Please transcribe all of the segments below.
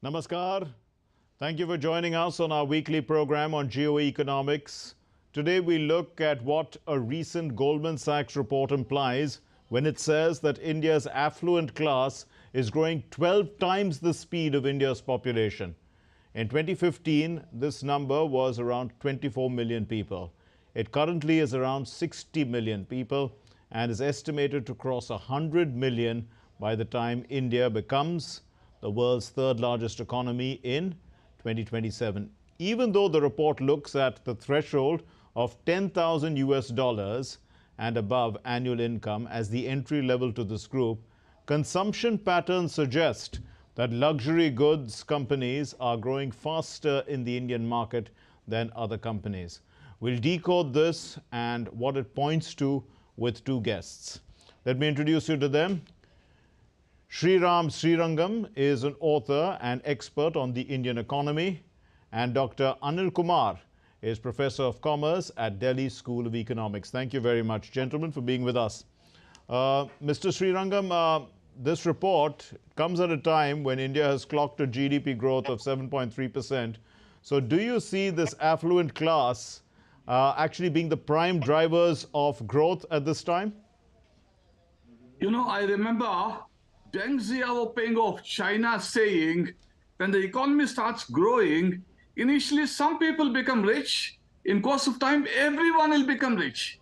Namaskar. Thank you for joining us on our weekly program on geoeconomics. Today we look at what a recent Goldman Sachs report implies when it says that India's affluent class is growing 12 times the speed of India's population. In 2015, this number was around 24 million people. It currently is around 60 million people and is estimated to cross 100 million by the time India becomes the world's third largest economy in 2027. Even though the report looks at the threshold of 10,000 US dollars and above annual income as the entry level to this group, consumption patterns suggest that luxury goods companies are growing faster in the Indian market than other companies. We'll decode this and what it points to with two guests. Let me introduce you to them. Sriram Srirangam is an author and expert on the Indian economy, and Dr. Anil Kumar is Professor of Commerce at Delhi School of Economics. Thank you very much, gentlemen, for being with us. Mr. Srirangam, this report comes at a time when India has clocked a GDP growth of 7.3%. So do you see this affluent class actually being the prime drivers of growth at this time? I remember Deng Xiaoping of China saying, when the economy starts growing, initially some people become rich. In course of time, everyone will become rich.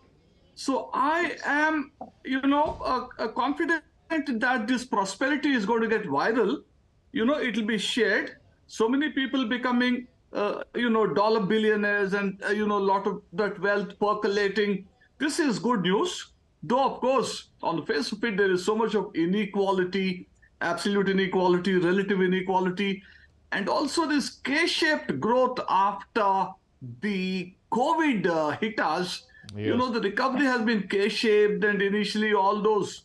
So I am, confident that this prosperity is going to get viral. It will be shared. So many people becoming, dollar billionaires and, a lot of that wealth percolating. This is good news. Though, of course, on the face of it, there is so much of inequality, absolute inequality, relative inequality, and also this K-shaped growth after the COVID hit us. Yes. The recovery has been K-shaped, and initially all those,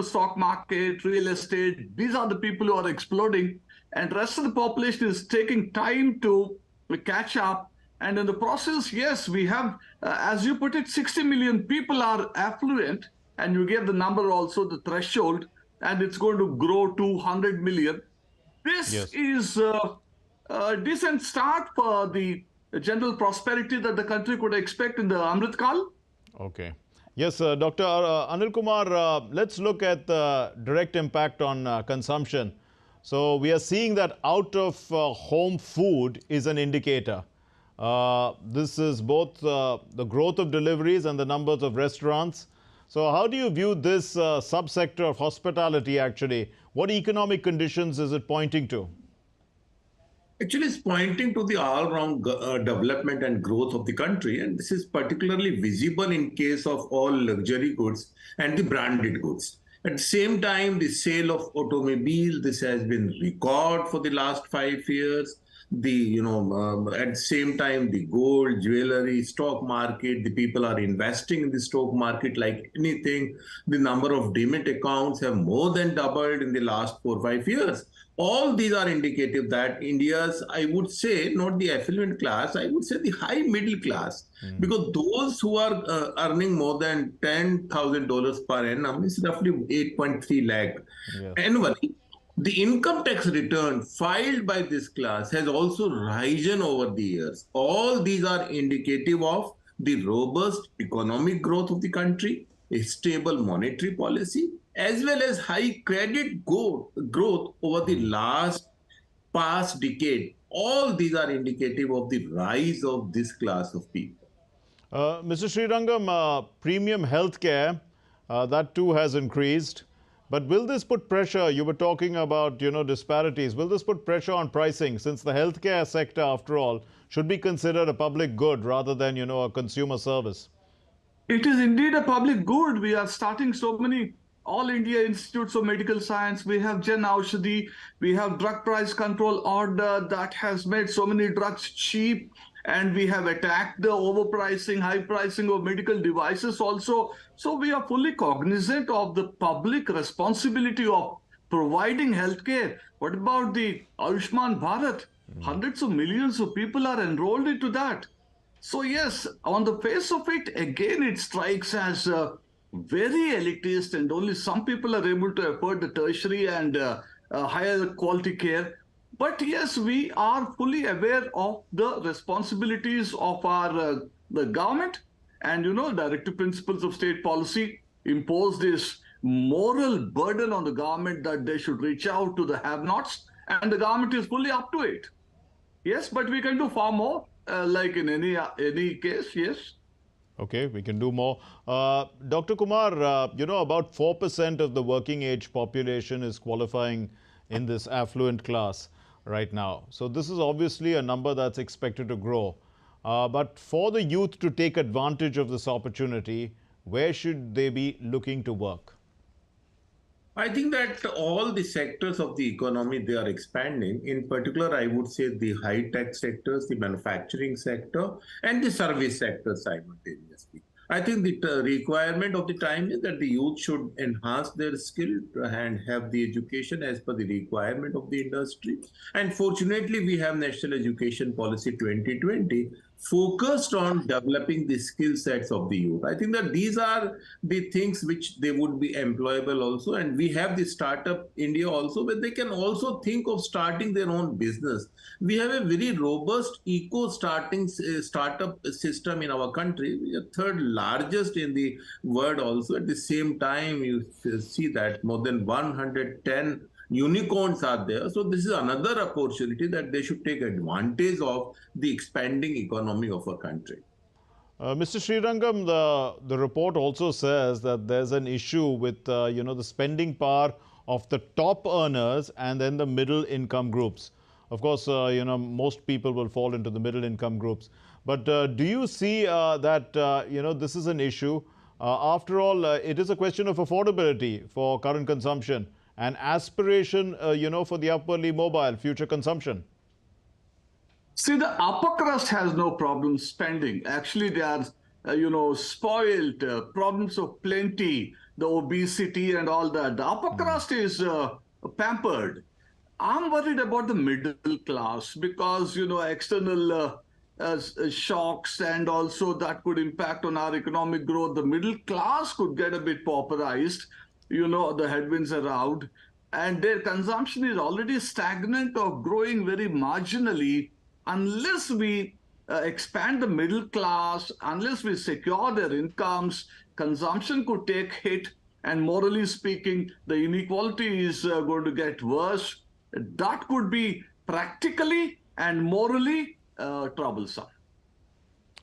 stock market, real estate, these are the people who are exploding, and rest of the population is taking time to catch up. And in the process, yes, we have, as you put it, 60 million people are affluent, and you gave the number also, the threshold, and it's going to grow to 100 million. This is a decent start for the general prosperity that the country could expect in the Amrit Kal. Okay. Yes, Dr. Anil Kumar, let's look at the direct impact on consumption. So we are seeing that out of home food is an indicator. This is both the growth of deliveries and the numbers of restaurants. So how do you view this subsector of hospitality actually? What economic conditions is it pointing to? Actually, it's pointing to the all-round development and growth of the country. And this is particularly visible in case of all luxury goods and the branded goods. At the same time, the sale of automobiles, this has been record for the last 5 years. At the same time, the gold, jewelry, stock market, the people are investing in the stock market like anything. The number of demat accounts have more than doubled in the last 4 or 5 years. All these are indicative that India's, I would say, not the affluent class, I would say the high middle class, because those who are earning more than $10,000 per annum is roughly 8.3 lakh annually. The income tax return filed by this class has also risen over the years. All these are indicative of the robust economic growth of the country, a stable monetary policy, as well as high credit growth over the past decade. All these are indicative of the rise of this class of people. Mr. Srirangam, premium healthcare, that too has increased. But will this put pressure? You were talking about, disparities. Will this put pressure on pricing, since the healthcare sector, after all, should be considered a public good rather than, a consumer service? It is indeed a public good. We are starting so many All India Institutes of Medical Science. We have Jan Aushadhi. We have drug price control order that has made so many drugs cheap. And we have attacked the overpricing, high pricing of medical devices also. So we are fully cognizant of the public responsibility of providing healthcare. What about the Ayushman Bharat? Hundreds of millions of people are enrolled into that. So yes, on the face of it, again, it strikes as very elitist, and only some people are able to afford the tertiary and higher quality care. But yes, we are fully aware of the responsibilities of our the government, and directive principles of state policy impose this moral burden on the government that they should reach out to the have-nots, and the government is fully up to it. Yes, but we can do far more, like in any case. Yes. Okay, we can do more. Dr. Kumar, about 4% of the working age population is qualifying in this affluent class right now. So this is obviously a number that's expected to grow. But for the youth to take advantage of this opportunity, where should they be looking to work? I think that all the sectors of the economy, they are expanding. In particular, I would say the high-tech sectors, the manufacturing sector, and the service sector simultaneously. I think the requirement of the time is that the youth should enhance their skill and have the education as per the requirement of the industry. And fortunately, we have National Education Policy 2020 focused on developing the skill sets of the youth. I think that these are the things which they would be employable also. And we have the Startup India also, where they can also think of starting their own business. We have a very robust startup system in our country. We are third largest in the world also. At the same time, you see that more than 110 unicorns are there. So this is another opportunity that they should take advantage of the expanding economy of our country. Mr. Srirangam, the report also says that there's an issue with, the spending power of the top earners and then the middle income groups. Of course, most people will fall into the middle income groups. But do you see that, this is an issue? After all, it is a question of affordability for current consumption and aspiration, for the upwardly mobile future consumption. See, the upper crust has no problem spending. Actually, they are, spoiled, problems of plenty, the obesity and all that. The upper crust is pampered. I'm worried about the middle class because, external shocks, and also that could impact on our economic growth. The middle class could get a bit pauperized, the headwinds around, and their consumption is already stagnant or growing very marginally. Unless we expand the middle class, unless we secure their incomes, consumption could take hit, and morally speaking, the inequality is going to get worse. That could be practically and morally troublesome.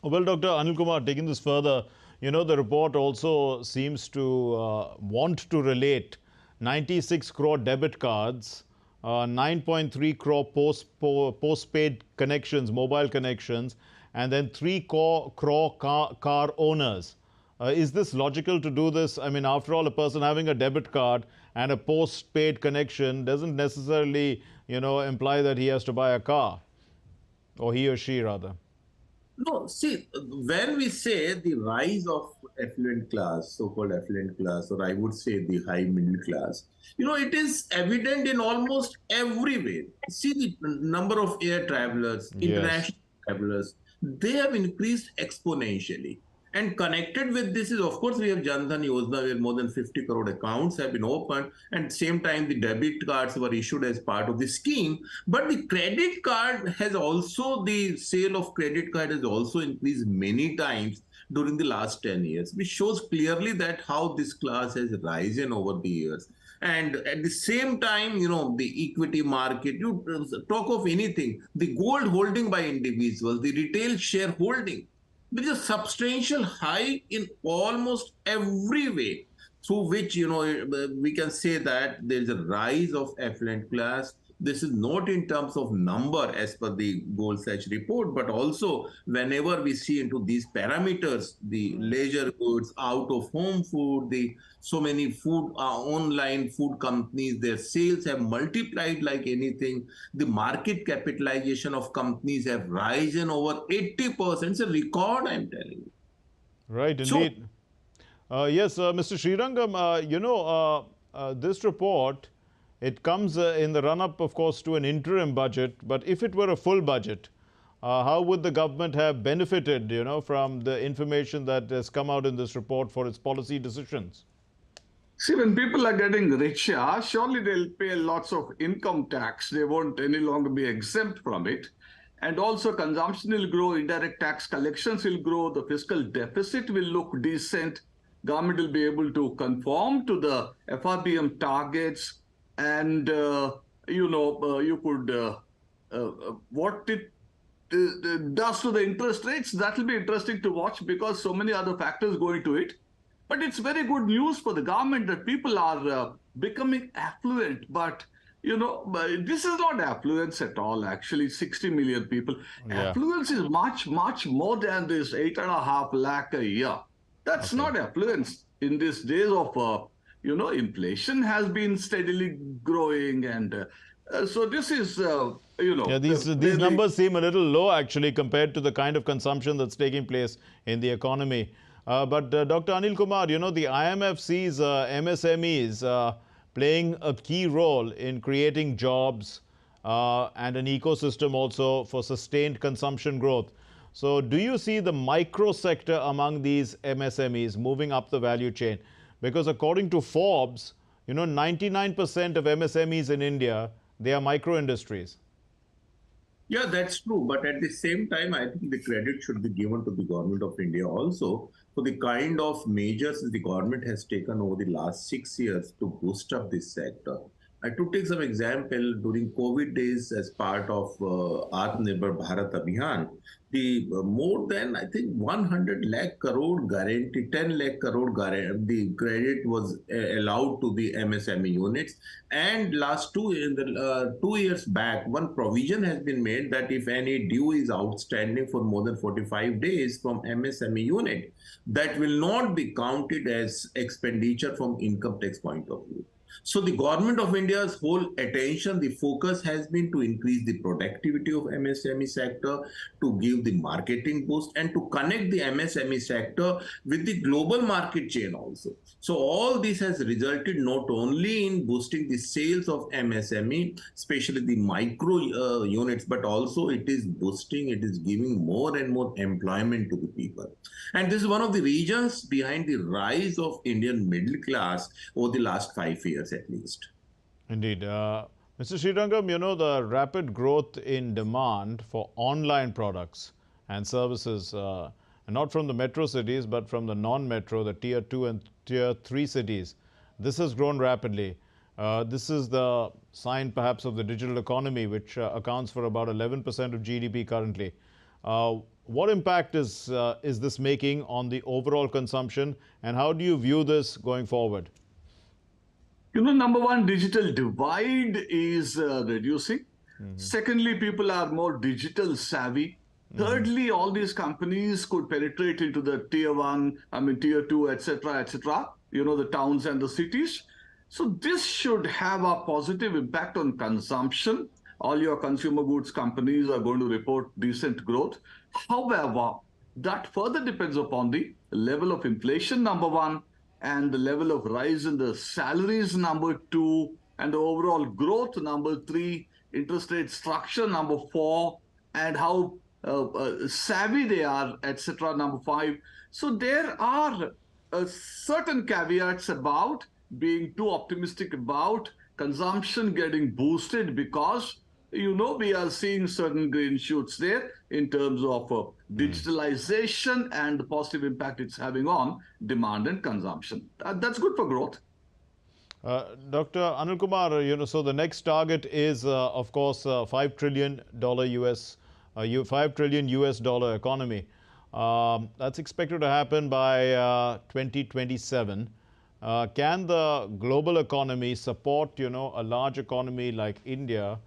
Well, Dr. Anil Kumar, taking this further, the report also seems to want to relate 96 crore debit cards, 9.3 crore postpaid connections, mobile connections, and then 3 crore car owners. Is this logical to do this? I mean, after all, a person having a debit card and a postpaid connection doesn't necessarily, imply that he has to buy a car, or he or she rather. No, see, when we say the rise of affluent class, so-called affluent class, or I would say the high middle class, it is evident in almost every way. See the number of air travelers, Yes. international travelers, they have increased exponentially. And connected with this is, of course, we have Jan Dhan Yojana, where more than 50 crore accounts have been opened. And at the same time, the debit cards were issued as part of the scheme. But the credit card has also, the sale of credit card has also increased many times during the last 10 years, which shows clearly that how this class has risen over the years. And at the same time, the equity market, you talk of anything, the gold holding by individuals, the retail shareholding, there is a substantial hike in almost every way, through which we can say that there is a rise of affluent class. This is not in terms of number as per the Gold Sachs report, but also whenever we see into these parameters, the leisure goods, out of home food, the so many food online food companies, their sales have multiplied like anything. The market capitalization of companies have risen over 80%. It's a record, I'm telling you. Right, So indeed. Yes, Mr. Srirangam, this report, it comes in the run-up, of course, to an interim budget. But if it were a full budget, how would the government have benefited, from the information that has come out in this report for its policy decisions? See, when people are getting richer, surely they'll pay lots of income tax. They won't any longer be exempt from it. And also, consumption will grow, indirect tax collections will grow, the fiscal deficit will look decent. Government will be able to conform to the FRBM targets, and you could what it does to the interest rates. That will be interesting to watch because so many other factors go into it. But it's very good news for the government that people are becoming affluent. But this is not affluence at all. Actually, 60 million people. Yeah. Affluence is much, much more than this 8.5 lakh a year. That's Okay. not affluence in these days of inflation has been steadily growing, and so this is Yeah, these numbers seem a little low actually compared to the kind of consumption that's taking place in the economy. But Dr. Anil Kumar, the IMF sees MSMEs playing a key role in creating jobs and an ecosystem also for sustained consumption growth. So do you see the micro sector among these MSMEs moving up the value chain? Because according to Forbes, 99% of MSMEs in India, they are micro industries. Yeah, that's true. But at the same time, I think the credit should be given to the government of India also for the kind of measures the government has taken over the last 6 years to boost up this sector. I to take some example during COVID days as part of Atmanirbhar Bharat Abhiyan, the more than I think 100 lakh crore guarantee, 10 lakh crore guarantee, the credit was allowed to the MSME units. And last 2 years back, one provision has been made that if any due is outstanding for more than 45 days from MSME unit, that will not be counted as expenditure from income tax point of view. So the government of India's whole attention, the focus has been to increase the productivity of MSME sector, to give the marketing boost, and to connect the MSME sector with the global market chain also. So all this has resulted not only in boosting the sales of MSME, especially the micro units, but also it is boosting, it is giving more and more employment to the people. And this is one of the reasons behind the rise of Indian middle class over the last 5 years at least. Indeed. Mr. Srirangam, the rapid growth in demand for online products and services, and not from the metro cities, but from the non-metro, the tier 2 and tier 3 cities, this has grown rapidly. This is the sign perhaps of the digital economy, which accounts for about 11% of GDP currently. What impact is this making on the overall consumption, and how do you view this going forward? Number one, digital divide is reducing. Secondly, people are more digital savvy. Thirdly, all these companies could penetrate into the tier one, tier two, etc., etc., the towns and the cities. So this should have a positive impact on consumption. All your consumer goods companies are going to report decent growth. However, that further depends upon the level of inflation, number one, and the level of rise in the salaries, number two, and the overall growth, number three, interest rate structure, number four, and how savvy they are, etc., number five. So there are certain caveats about being too optimistic about consumption getting boosted because we are seeing certain green shoots there in terms of digitalization and the positive impact it's having on demand and consumption. That's good for growth. Dr. Anil Kumar, so the next target is, of course, $5 trillion US dollar economy. That's expected to happen by 2027. Can the global economy support, a large economy like India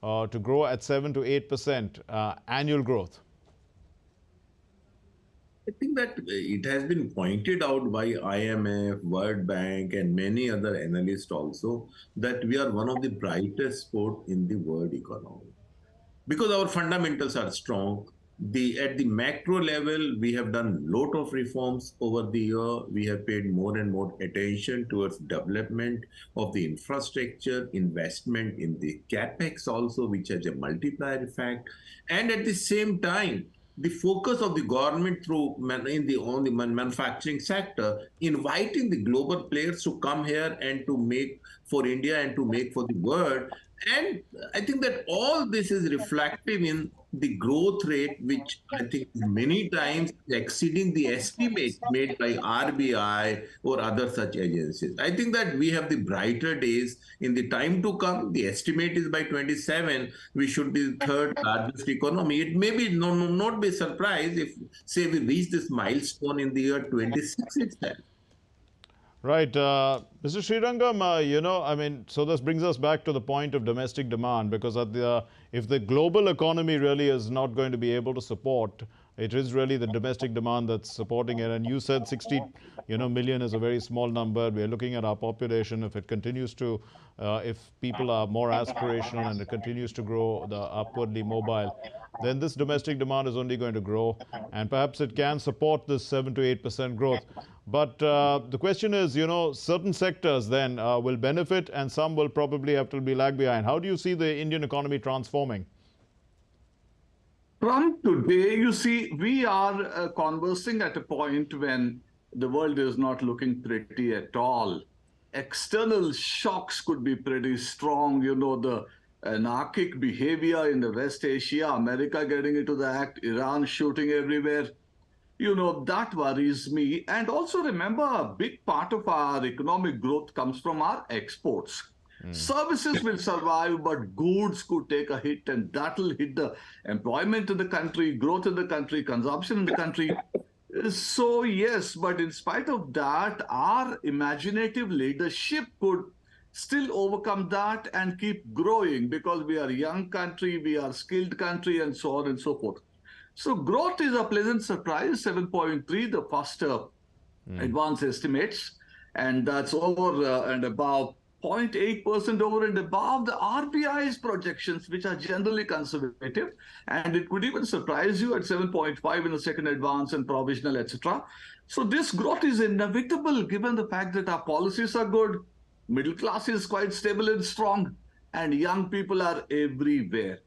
to grow at 7 to 8% annual growth? I think that it has been pointed out by IMF, World Bank, and many other analysts also that we are one of the brightest spot in the world economy because our fundamentals are strong. At the macro level, we have done lot of reforms over the year. We have paid more and more attention towards development of the infrastructure, investment in the capex also, which has a multiplier effect. And at the same time, the focus of the government through on the manufacturing sector, inviting the global players to come here and to make for India and to make for the world. And I think that all this is reflective in the growth rate, which I think many times exceeding the estimates made by RBI or other such agencies. I think that we have the brighter days in the time to come. The estimate is by 27, we should be the third largest economy. It may be not be surprised if, say, we reach this milestone in the year 26 itself. Right. Mr. Srirangam, I mean, so this brings us back to the point of domestic demand, because if the global economy really is not going to be able to support, it is really the domestic demand that's supporting it. And you said 60, million is a very small number. We are looking at our population. If it continues to, if people are more aspirational and it continues to grow, the upwardly mobile, then this domestic demand is only going to grow, and perhaps it can support this 7 to 8% growth. But the question is, certain sectors then will benefit and some will probably have to be lag behind. How do you see the Indian economy transforming? From today, you see, we are conversing at a point when the world is not looking pretty at all. External shocks could be pretty strong. The anarchic behavior in the West Asia, America getting into the act, Iran shooting everywhere. That worries me. And also remember, a big part of our economic growth comes from our exports. Services will survive, but goods could take a hit, and that'll hit the employment in the country, growth in the country, consumption in the country. So yes, but in spite of that, our imaginative leadership could still overcome that and keep growing, because we are a young country, we are a skilled country, and so on and so forth. So growth is a pleasant surprise, 7.3, the first advanced estimates, and that's over and above 0.8% over and above the RBI's projections, which are generally conservative. And it could even surprise you at 7.5 in the second advance and provisional, etc. So this growth is inevitable given the fact that our policies are good, middle class is quite stable and strong, and young people are everywhere.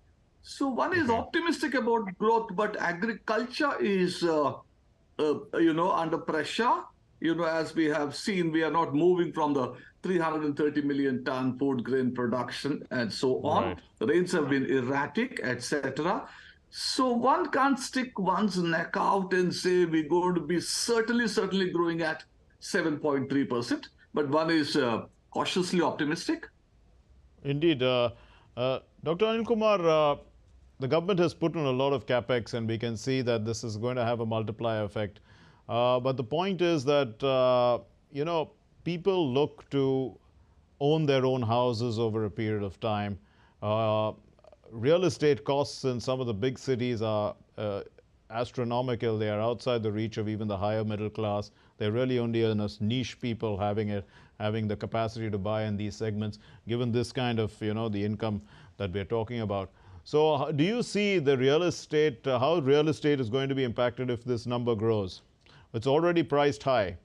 So one is optimistic about growth, but agriculture is, under pressure. As we have seen, we are not moving from the 330 million ton food grain production and so on. Right. The rains have been erratic, etc. So one can't stick one's neck out and say we're going to be certainly growing at 7.3%, but one is cautiously optimistic. Indeed. Dr. Anil Kumar, the government has put in a lot of capex, and we can see that this is going to have a multiplier effect. But the point is that, people look to own their own houses over a period of time. Real estate costs in some of the big cities are astronomical. They are outside the reach of even the higher middle class. They're really only niche people having the capacity to buy in these segments, given this kind of, the income that we're talking about. So do you see the real estate, how real estate is going to be impacted if this number grows? It's already priced high.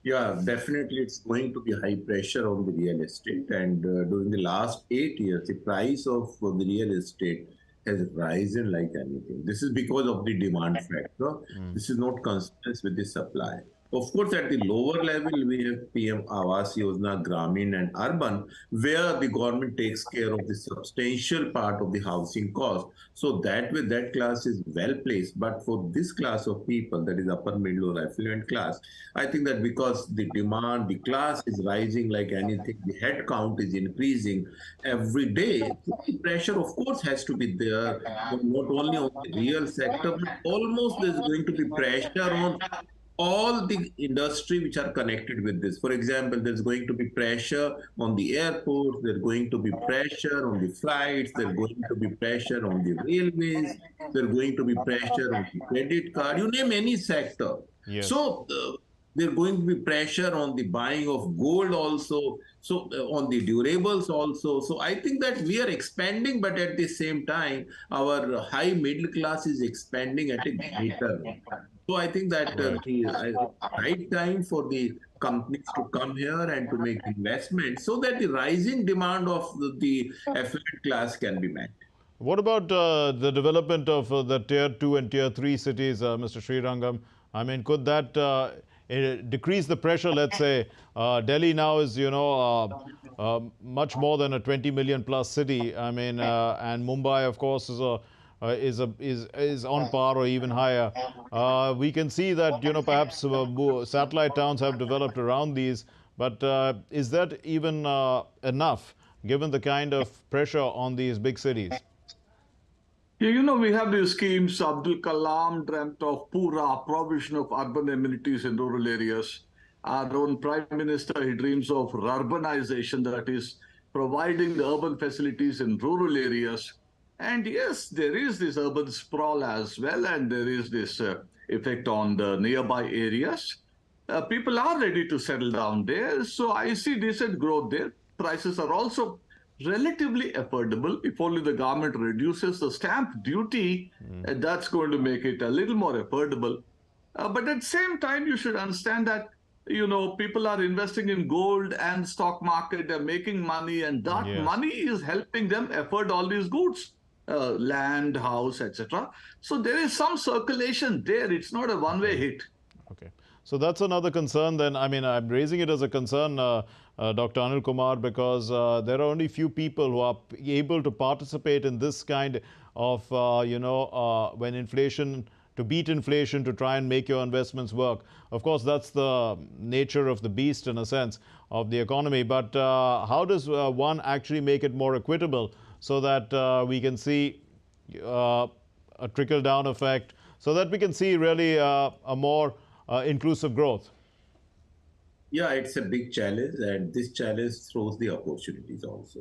Yeah, definitely it's going to be high pressure on the real estate. And during the last 8 years, the price of the real estate has risen like anything. This is because of the demand factor. This is not consistent with the supply. Of course, at the lower level, we have PM Awas Yojana, Gramin and Urban, where the government takes care of the substantial part of the housing cost. So that way, that class is well placed. But for this class of people, that is upper middle or affluent class, I think that because the demand, the class is rising like anything, the head count is increasing every day. So the pressure, of course, has to be there, not only on the real sector, but almost there's going to be pressure on all the industry which are connected with this. For example, there's going to be pressure on the airports, there's going to be pressure on the flights, there's going to be pressure on the railways, there's going to be pressure on the credit card, you name any sector. Yes. So there's going to be pressure on the buying of gold also, so on the durables also. So I think that we are expanding, but at the same time, our high middle class is expanding at a greater rate. So I think that the right time for the companies to come here and to make investments so that the rising demand of the affluent class can be met. What about the development of the Tier 2 and Tier 3 cities, Mr. Srirangam? I mean, could that decrease the pressure, let's say? Delhi now is, much more than a 20 million plus city. I mean, and Mumbai, of course, is on par or even higher. We can see that, perhaps satellite towns have developed around these, but is that even enough, given the kind of pressure on these big cities? Yeah, we have these schemes. Abdul Kalam dreamt of Pura, provision of urban amenities in rural areas. Our own Prime Minister, he dreams of urbanization, that is, providing the urban facilities in rural areas. And yes, there is this urban sprawl as well, and there is this effect on the nearby areas. People are ready to settle down there, so I see decent growth there. Prices are also relatively affordable. If only the government reduces the stamp duty, that's going to make it a little more affordable. But at the same time, you should understand that people are investing in gold and stock market. They're making money, and that Yes. money is helping them afford all these goods, land, house, etc. So there is some circulation there. It's not a one-way hit. Okay. So that's another concern then. I mean, I'm raising it as a concern, Dr. Anil Kumar, because there are only few people who are able to participate in this kind of, when inflation, to beat inflation, to try and make your investments work. Of course, that's the nature of the beast, in a sense, of the economy. But how does one actually make it more equitable so that we can see a trickle-down effect, so that we can see really a more inclusive growth? Yeah, it's a big challenge, and this challenge throws the opportunities also.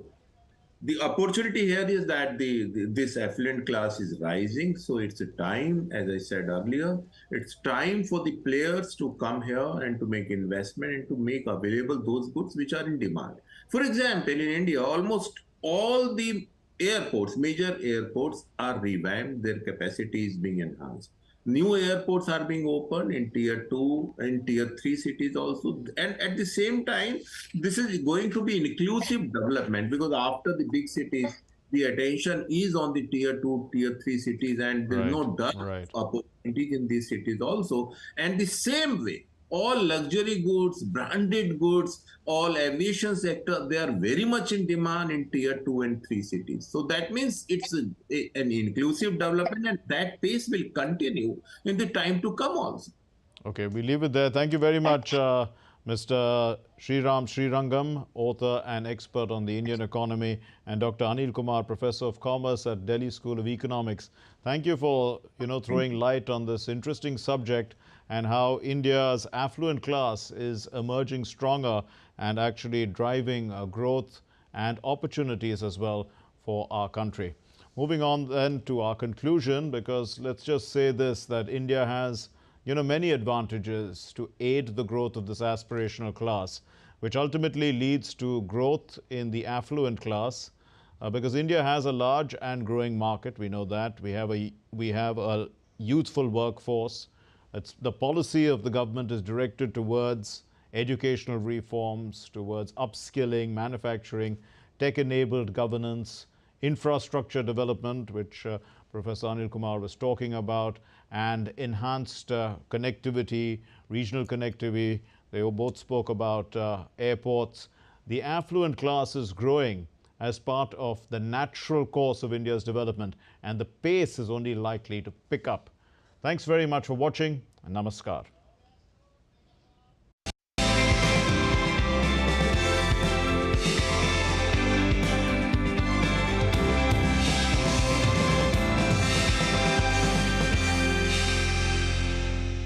The opportunity here is that this affluent class is rising, so it's a time, as I said earlier, it's time for the players to come here and to make investment and to make available those goods which are in demand. For example, in India, almost all the airports, major airports are revamped, their capacity is being enhanced. New airports are being opened in tier 2 and tier 3 cities also. And at the same time, this is going to be inclusive development, because after the big cities, the attention is on the tier 2, tier 3 cities, and there's Right, no doubt right. opportunities in these cities also. And the same way, all luxury goods, branded goods, all aviation sector, they are very much in demand in tier 2 and 3 cities. So that means it's an inclusive development, and that pace will continue in the time to come also. Okay, we leave it there. Thank you very much, Mr. Srirangam, author and expert on the Indian economy, and Dr. Anil Kumar, Professor of Commerce at Delhi School of Economics. Thank you for, throwing light on this interesting subject and how India's affluent class is emerging stronger and actually driving growth and opportunities as well for our country. Moving on then to our conclusion, because let's just say this, that India has many advantages to aid the growth of this aspirational class, which ultimately leads to growth in the affluent class, because India has a large and growing market. We know that. We have a youthful workforce. The policy of the government is directed towards educational reforms, towards upskilling, manufacturing, tech-enabled governance, infrastructure development, which Professor Anil Kumar was talking about, and enhanced connectivity, regional connectivity. They both spoke about airports. The affluent class is growing as part of the natural course of India's development, and the pace is only likely to pick up. Thanks very much for watching, and namaskar.